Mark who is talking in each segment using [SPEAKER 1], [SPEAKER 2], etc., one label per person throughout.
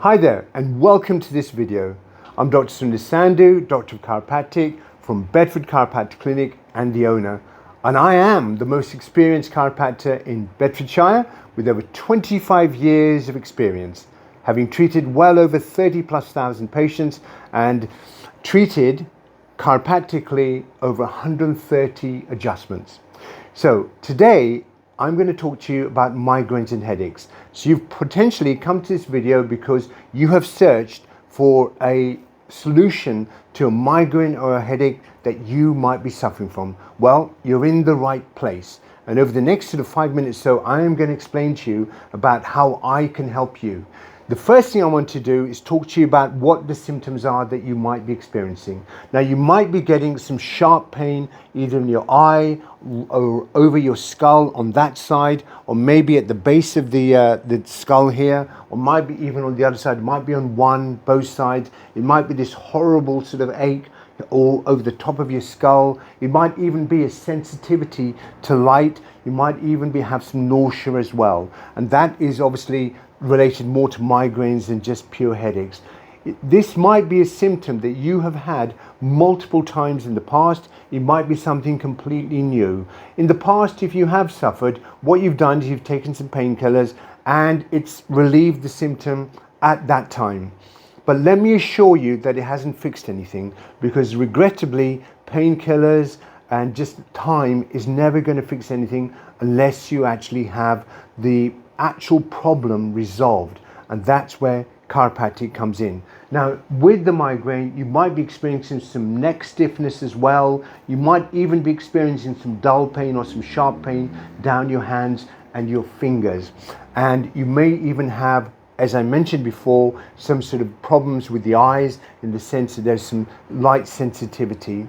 [SPEAKER 1] Hi there and welcome to this video. I'm Dr. Surinder Sandhu, Doctor of Chiropractic from Bedford Chiropractic Clinic and the owner. And I am the most experienced chiropractor in Bedfordshire with over 25 years of experience, having treated well over 30,000+ patients and treated chiropractically over 130 adjustments. So today I'm going to talk to you about migraines and headaches. So you've potentially come to this video because you have searched for a solution to a migraine or a headache that you might be suffering from. Well, you're in the right place. And over the next 5 minutes so, I am going to explain to you about how I can help you. The first thing I want to do is talk to you about what the symptoms are that you might be experiencing. Now, you might be getting some sharp pain either in your eye or over your skull on that side, or maybe at the base of the skull here, or might be even on the other side. It might be on both sides. It might be this horrible sort of ache all over the top of your skull. It might even be a sensitivity to light. You might even have some nausea as well. And that is obviously related more to migraines than just pure headaches. This might be a symptom that you have had multiple times in the past. It might be something completely new. In the past, if you have suffered, what you've done is you've taken some painkillers and it's relieved the symptom at that time. But let me assure you that it hasn't fixed anything, because regrettably, painkillers and just time is never going to fix anything unless you actually have the actual problem resolved. And that's where chiropractic comes in. Now, with the migraine, you might be experiencing some neck stiffness as well. You might even be experiencing some dull pain or some sharp pain down your hands and your fingers. And you may even have, as I mentioned before, some sort of problems with the eyes, in the sense that there's some light sensitivity.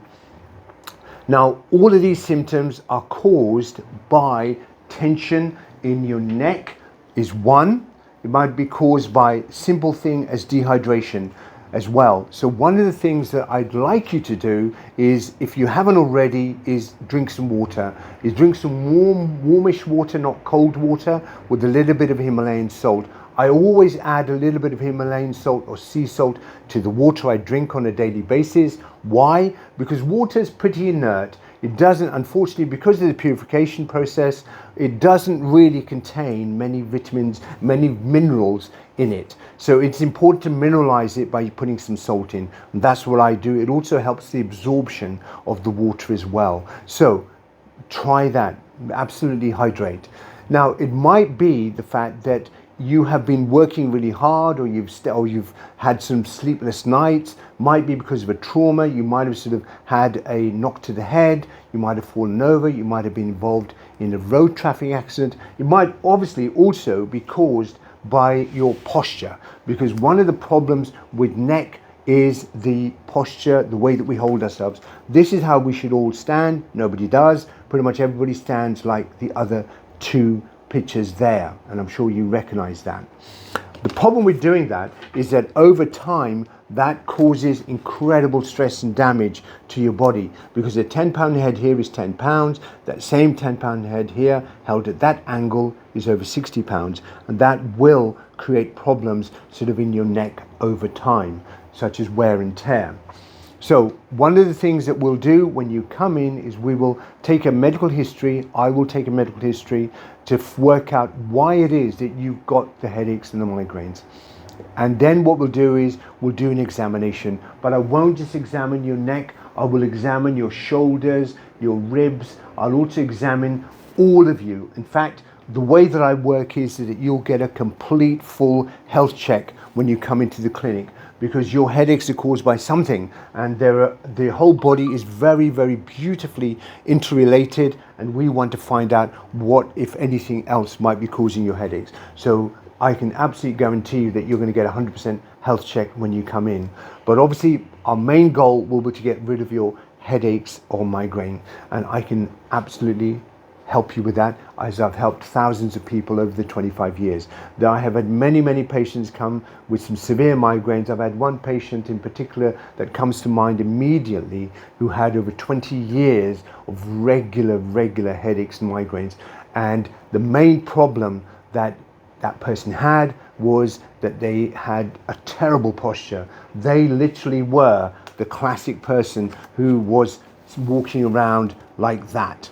[SPEAKER 1] Now, all of these symptoms are caused by tension in your neck is one. It might be caused by simple thing as dehydration as well. So one of the things that I'd like you to do is, if you haven't already, is drink some water. Is drink some warmish water, not cold water, with a little bit of Himalayan salt. I always add a little bit of Himalayan salt or sea salt to the water I drink on a daily basis. Why? Because water is pretty inert. It doesn't, unfortunately, because of the purification process, it doesn't really contain many vitamins, many minerals in it. So it's important to mineralize it by putting some salt in. And that's what I do. It also helps the absorption of the water as well. So try that. Absolutely hydrate. Now, it might be the fact that you have been working really hard, or you've had some sleepless nights. Might be because of a trauma. You might have sort of had a knock to the head. You might have fallen over. You might have been involved in a road traffic accident. It might obviously also be caused by your posture, because one of the problems with neck is the posture, the way that we hold ourselves. This is how we should all stand. Nobody does. Pretty much everybody stands like the other two pictures there, and I'm sure you recognize that. The problem with doing that is that over time that causes incredible stress and damage to your body, because a 10-pound head here is 10 pounds. That same 10-pound head here held at that angle is over 60 pounds, and that will create problems sort of in your neck over time, such as wear and tear. So one of the things that we'll do when you come in is we will take a medical history. I will take a medical history to work out why it is that you've got the headaches and the migraines. And then what we'll do is we'll do an examination. But I won't just examine your neck. I will examine your shoulders, your ribs. I'll also examine all of you. In fact, the way that I work is that you'll get a complete full health check when you come into the clinic, because your headaches are caused by something, and the whole body is very, very beautifully interrelated, and we want to find out what, if anything else, might be causing your headaches. So I can absolutely guarantee you that you're going to get a 100% health check when you come in. But obviously our main goal will be to get rid of your headaches or migraine, and I can absolutely help you with that, as I've helped thousands of people over the 25 years. Now, I have had many patients come with some severe migraines. I've had one patient in particular that comes to mind immediately, who had over 20 years of regular headaches and migraines. And the main problem that that person had was that they had a terrible posture. They literally were the classic person who was walking around like that.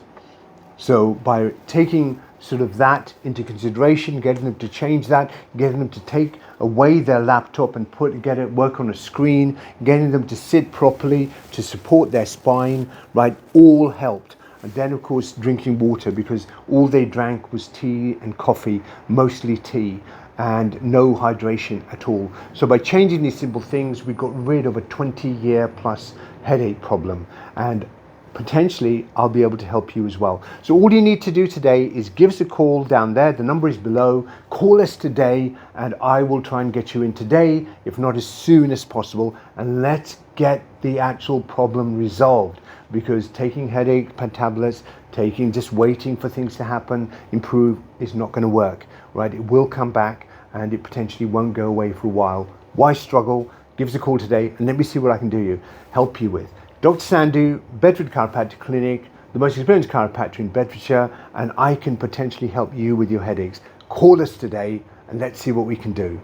[SPEAKER 1] So by taking sort of that into consideration, getting them to change that, getting them to take away their laptop and get it work on a screen, getting them to sit properly, to support their spine, right, all helped. And then of course drinking water, because all they drank was tea and coffee, mostly tea, and no hydration at all. So by changing these simple things, we got rid of a 20-year plus headache problem, and potentially I'll be able to help you as well. So all you need to do today is give us a call down there. The number is below. Call us today and I will try and get you in today, if not as soon as possible, and let's get the actual problem resolved. Because taking headache tablets, just waiting for things to happen, improve, is not going to work, right? It will come back and it potentially won't go away for a while. Why struggle? Give us a call today and let me see what I can help you with. Dr. Sandhu, Bedford Chiropractic Clinic, the most experienced chiropractor in Bedfordshire, and I can potentially help you with your headaches. Call us today and let's see what we can do.